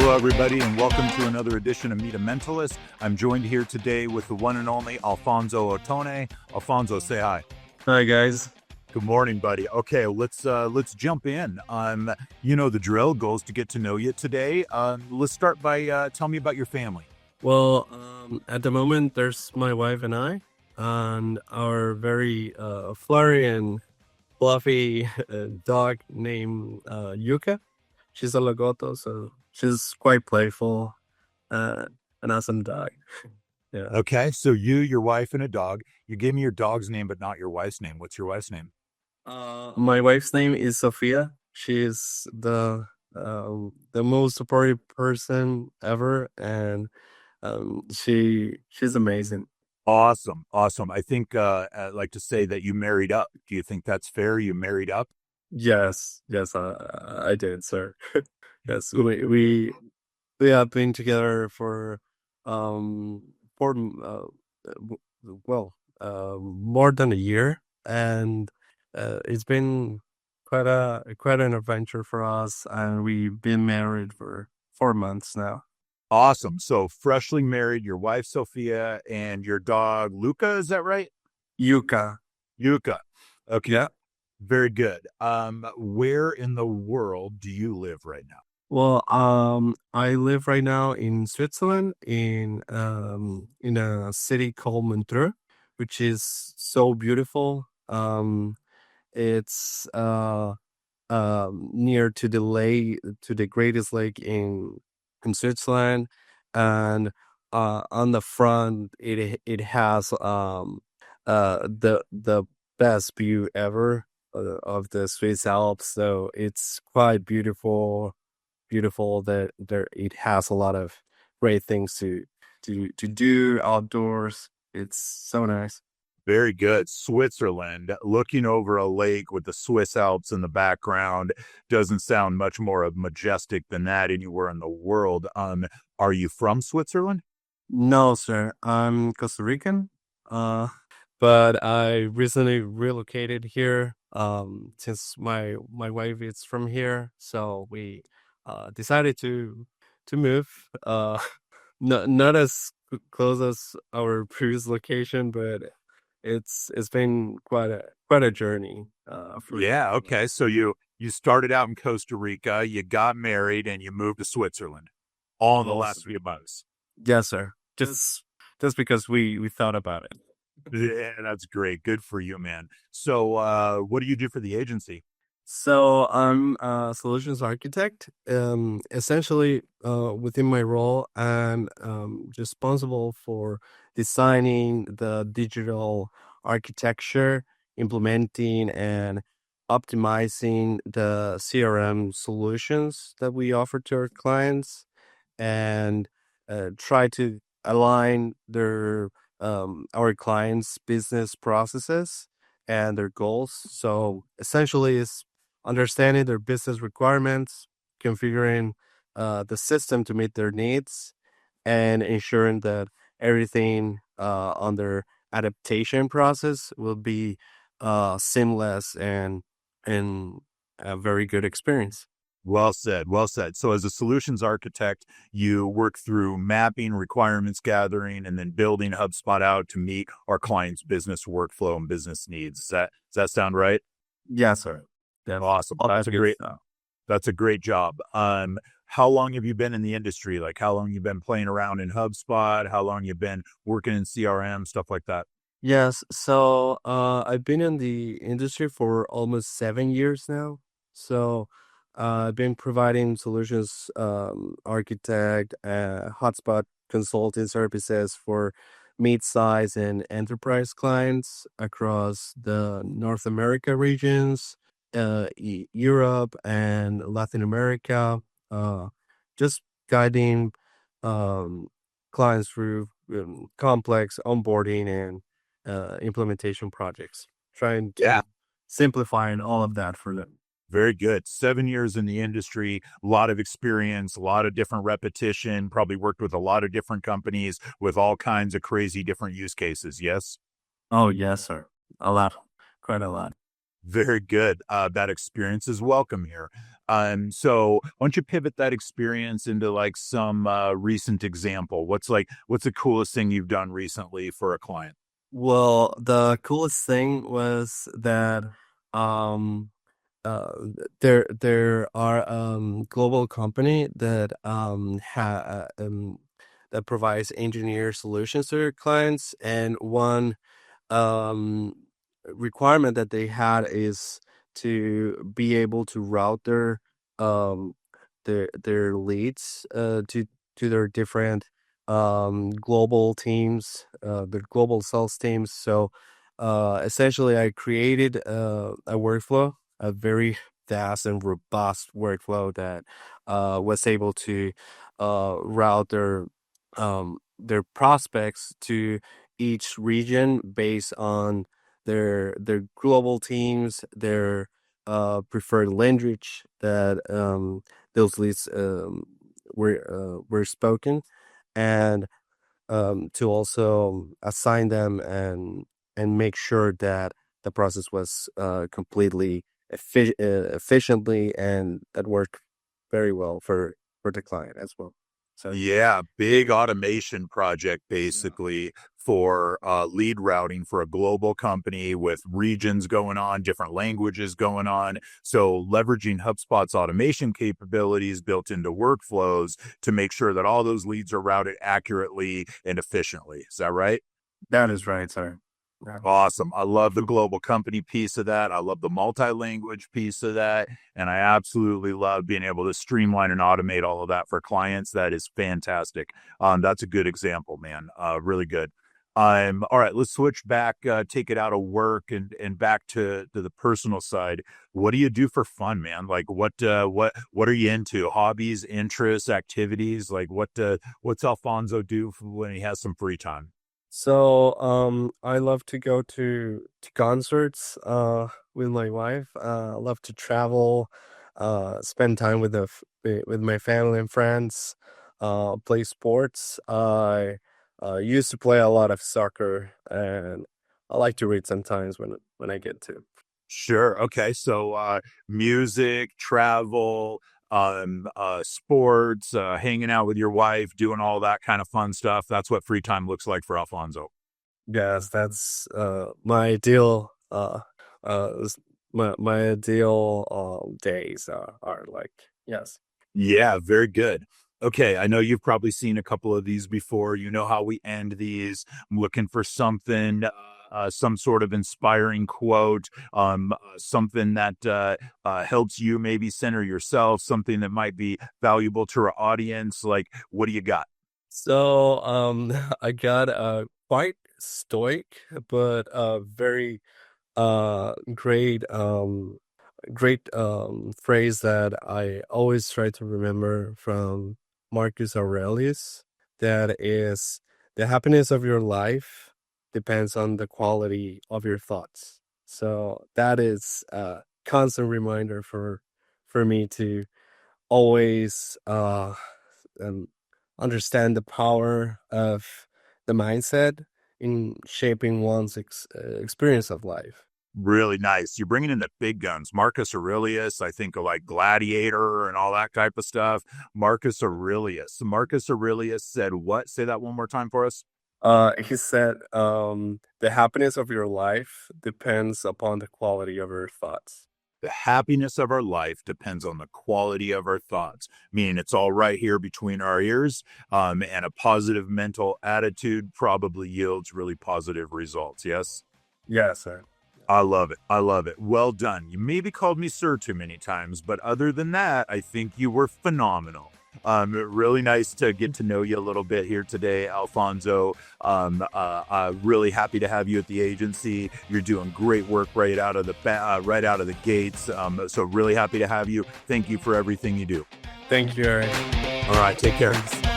Hello, everybody, and welcome to another edition of Meet a Mentalist. I'm joined here today with the one and only Alfonso Ottone. Alfonso, say hi. Hi guys. Good morning, buddy. Okay, let's jump in. You know the drill. Goals to get to know you today. Let's start by tell me about your family. Well, at the moment, there's my wife and I, and our very flurry and fluffy dog named Yuka. She's a Lagoto, so she's quite playful, uh, an awesome dog. Yeah. Okay, so you, your wife, and a dog. You gave me your dog's name, but not your wife's name. What's your wife's name? My wife's name is Sophia. She's the most supportive person ever, and she's amazing. Awesome, awesome. I think I'd like to say that you married up. Do you think that's fair? You married up? Yes, I did, sir. Yes, we have been together for um for w- more than a year, and it's been quite an adventure for us, and we've been married for 4 months now. Awesome. So freshly married, your wife Sophia and your dog Luca, is that right? Yuka. Yuka. Okay, Yeah. very good. Where in the world do you live right now? Well, I live right now in Switzerland, in a city called Montreux, which is so beautiful. It's near to the lake, to the greatest lake in Switzerland, and on the front, it has the best view ever of the Swiss Alps. So it's quite beautiful that there it has a lot of great things to do outdoors. It's so nice. Very good. Switzerland, looking over a lake with the Swiss Alps in the background doesn't sound much more majestic than that anywhere in the world. Are you from Switzerland? No, sir, I'm Costa Rican, uh, but I recently relocated here. Since my wife is from here, so we decided to move. Not as close as our previous location, but it's been quite a journey for Yeah, okay. So you started out in Costa Rica, you got married, and you moved to Switzerland all in the last also. few months. Yes, sir. Just because we thought about it. Yeah, that's great. Good for you, man. So what do you do for the agency? So I'm a solutions architect. Essentially, within my role, I'm responsible for designing the digital architecture, implementing and optimizing the CRM solutions that we offer to our clients, and try to align their our clients' business processes and their goals. So essentially, it's understanding their business requirements, configuring the system to meet their needs, and ensuring that everything on their adaptation process will be seamless and a very good experience. Well said. Well said. So, as a solutions architect, you work through mapping, requirements gathering, and then building HubSpot out to meet our clients' business workflow and business needs. Does that sound right? Yes, sir. That's Awesome. all that good stuff. That's a great job. How long have you been in the industry? Like, how long you been playing around in HubSpot? How long you been working in CRM, stuff like that? Yes, so I've been in the industry for almost 7 years now. So I've been providing solutions, architect, hotspot consulting services for mid-size and enterprise clients across the North America regions, Europe and Latin America. Uh, just guiding um, clients through complex onboarding and implementation projects, trying Yeah. to simplify and all of that for them. Very good. 7 years in the industry, a lot of experience, a lot of different repetition, probably worked with a lot of different companies with all kinds of crazy different use cases. Yes. Oh, yes, sir. A lot, quite a lot. Very good. That experience is welcome here. So why don't you pivot that experience into like some recent example? What's the coolest thing you've done recently for a client? Well, the coolest thing was that um uh there are global company that that provides engineer solutions to their clients, and one um requirement that they had is to be able to route um their leads to their different global teams, the global sales teams. So essentially I created a workflow, a very fast and robust workflow that was able to route their prospects to each region based on their global teams, their preferred language that those leads were spoken, and to also assign them and make sure that the process was completely efficiently, and that worked very well for the client as well. So Yeah, big automation project yeah. basically for lead routing for a global company with regions going on, different languages going on. So leveraging HubSpot's automation capabilities built into workflows to make sure that all those leads are routed accurately and efficiently. Is that right? That is right, sir. Yeah. Awesome. I love the global company piece of that. I love the multi-language piece of that. And I absolutely love being able to streamline and automate all of that for clients. That is fantastic. That's a good example, man. Really good. All right, let's switch back, take it out of work and back to the personal side. What do you do for fun, man? Like what are you into? Hobbies, interests, activities? Like what's Alfonso do when he has some free time? So, I love to go to concerts with my wife. I love to travel, spend time with with my family and friends, play sports. I used to play a lot of soccer, and I like to read sometimes when I get to. Sure. Okay. So, music, travel, sports, hanging out with your wife, doing all that kind of fun stuff. That's what free time looks like for Alfonso. Yes, that's my ideal my ideal days are like, yes. Yeah, very good. Okay, I know you've probably seen a couple of these before. You know how we end these. I'm looking for something, some sort of inspiring quote, something that helps you maybe center yourself, something that might be valuable to our audience. Like, what do you got? So, I got a quite stoic, but very great phrase that I always try to remember from Marcus Aurelius. That is, the happiness of your life depends on the quality of your thoughts. So that is a constant reminder for me to always um, understand the power of the mindset in shaping one's experience of life. Really nice. You're bringing in the big guns. Marcus Aurelius, I think of like Gladiator and all that type of stuff. Marcus Aurelius. Marcus Aurelius said what? Say that one more time for us. He said, the happiness of your life depends upon the quality of your thoughts. The happiness of our life depends on the quality of our thoughts, meaning it's all right here between our ears. And a positive mental attitude probably yields really positive results. Yes. Yes, sir. I love it. I love it. Well done. You maybe called me sir too many times, but other than that, I think you were phenomenal. Really nice to get to know you a little bit here today, Alfonso. Really happy to have you at the agency. You're doing great work right out of the gates. So really happy to have you. Thank you for everything you do. Thank you, Eric. All right, take care. Thanks.